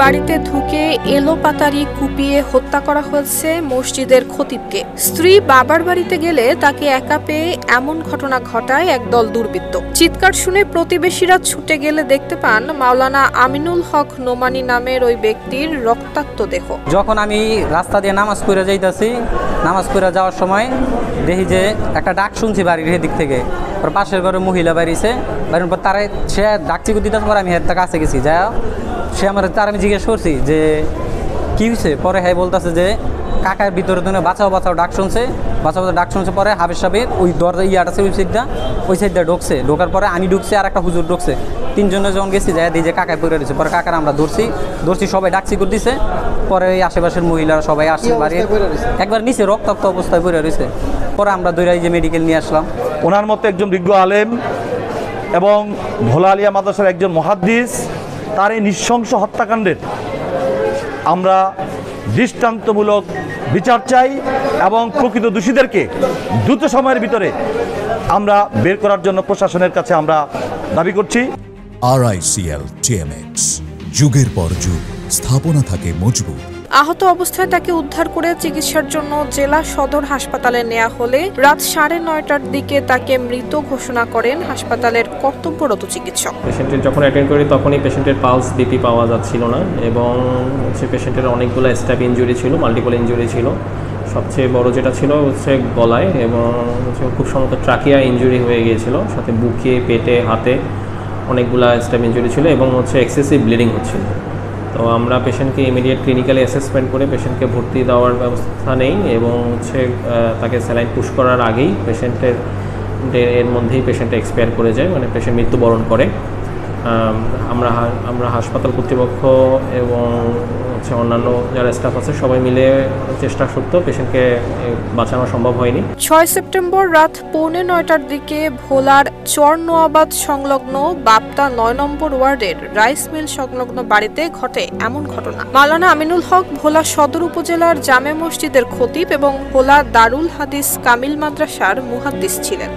বাড়িতে ঢুকে এলোপাতাড়ি কুপিয়ে হত্যা করা হয়েছে মসজিদের খতিবকে। স্ত্রী বাবার বাড়িতে গেলে তাকে একা পেয়ে এমন ঘটনা ঘটায় একদল দুর্বৃত্ত। চিৎকার শুনে প্রতিবেশীরা ছুটে গেলে দেখতে পান মাওলানা আমিনুল হক নোমানী নামের ওই ব্যক্তির রক্তাক্ত দেহ। যখন আমি রাস্তা দিয়ে নামাজ পড়ে যাইতেছি, নামাজ পড়ে যাওয়ার সময় দেখি যে একটা ডাক শুনছি বাড়ির দিক থেকে। পাশের ঘরে মহিলা বাড়িছে, বাড়ির পর তারা সে ডাকছি দিতে পর আমি হের কাছে গেছি, যা সে আমার তার আমি জিজ্ঞেস করছি যে কী হয়েছে। পরে হ্যাঁ বলতেছে যে কাকার ভিতরে বাঁচাও বাঁচাও ডাক শুনছে, বাঁচাও ডাক শুনছে। পরে হাফেজ সাহেবের ওই দরজা আছে ওই সাইডটা ঢুকছে। ঢোকার পরে আমি ঢুকছি আর একটা হুজুর ঢুকছে। তিনজনে যখন গেছি যাই দিই যে কাকায় পড়ে রয়েছে। পরে কাকার আমরা ধরছি সবাই ডাকছি করে দিছে। পরে ওই আশেপাশের মহিলারা সবাই আসছে, বাড়ি একবার নিচে রক্তাক্ত অবস্থায় পড়ে রয়েছে। পরে আমরা দৌড়াই যে মেডিকেল নিয়ে আসলাম। ওনার মতো একজন বিজ্ঞ আলেম এবং ভোলা আলিয়া মাদ্রাসার একজন মুহাদ্দিস, তার এই নৃশংস হত্যাকাণ্ডের আমরা দৃষ্টান্তমূলক বিচার চাই এবং প্রকৃত দোষীদেরকে দ্রুত সময়ের ভিতরে আমরা বের করার জন্য প্রশাসনের কাছে আমরা দাবি করছি। RICL TMX, যুগের পর যুগ স্থাপনা থাকে মজবুত। আহত অবস্থায় তাকে উদ্ধার করে চিকিৎসার জন্য জেলা সদর হাসপাতালে নেওয়া হলে রাত 9:30টার দিকে তাকে মৃত ঘোষণা করেন হাসপাতালের কর্তব্যরত চিকিৎসক। পেশেন্টের যখন অ্যাটেন্ড করি তখনই পেশেন্টের পালস বিপি পাওয়া যাচ্ছিল না এবং পেশেন্টের অনেকগুলো স্ট্যাব ইনজুরি ছিল, মাল্টিপল ইনজুরি ছিল। সবচেয়ে বড় যেটা ছিল হচ্ছে গলায় এবং খুব সম্ভবত ট্রাকিয়া ইনজুরি হয়ে গিয়েছিল, সাথে বুকে, পেটে, হাতে অনেকগুলা স্ট্যাব ইনজুরি ছিল এবং এক্সেসিভ ব্লিডিং হচ্ছিল। তো আমরা পেশেন্টকে ইমিডিয়েট ক্লিনিক্যালি অ্যাসেসমেন্ট করে পেশেন্টকে ভর্তি দেওয়ার ব্যবস্থা নেই এবং তাকে স্যালাইন পুশ করার আগেই এর মধ্যেই পেশেন্ট এক্সপায়ার করে যায়, মানে পেশেন্ট মৃত্যুবরণ করে। আমরা হাসপাতাল কর্তৃপক্ষ এবং অন্যান্য যারা স্টাফ আছে সবাই মিলে চেষ্টা সত্ত্বেও পেশেন্টকে বাঁচানো সম্ভব হয়নি। 6 সেপ্টেম্বর রাত 8:45টার দিকে ভোলার চরনোয়াবাদ সংলগ্ন বাপ্তা 9 নম্বর ওয়ার্ডের রাইস মিল সংলগ্ন বাড়িতে ঘটে এমন ঘটনা। মাওলানা আমিনুল হক ভোলা সদর উপজেলার জামে মসজিদের খতিব এবং ভোলা দারুল হাদিস কামিল মাদ্রাসার মুহাদ্দিস ছিলেন।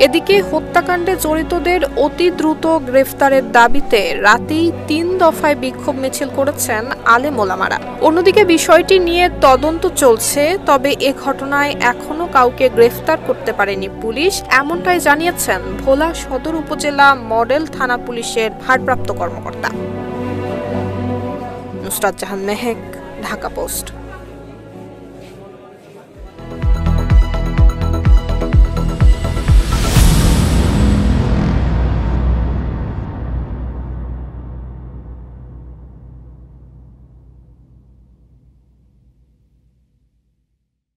এদিকে হত্যাকাণ্ডে জড়িতদের অতি দ্রুত গ্রেফতারের দাবিতে রাতেই 3 দফায় বিক্ষোভ মিছিল করেছেন আলেম ওলামারা। অন্যদিকে বিষয়টি নিয়ে তদন্ত চলছে, তবে এ ঘটনায় এখনো কাউকে গ্রেফতার করতে পারেনি পুলিশ, এমনটাই জানিয়েছেন ভোলা সদর উপজেলা মডেল থানা পুলিশের ভারপ্রাপ্ত কর্মকর্তা। নুসরাত জাহান মেহেক, ঢাকা পোস্ট।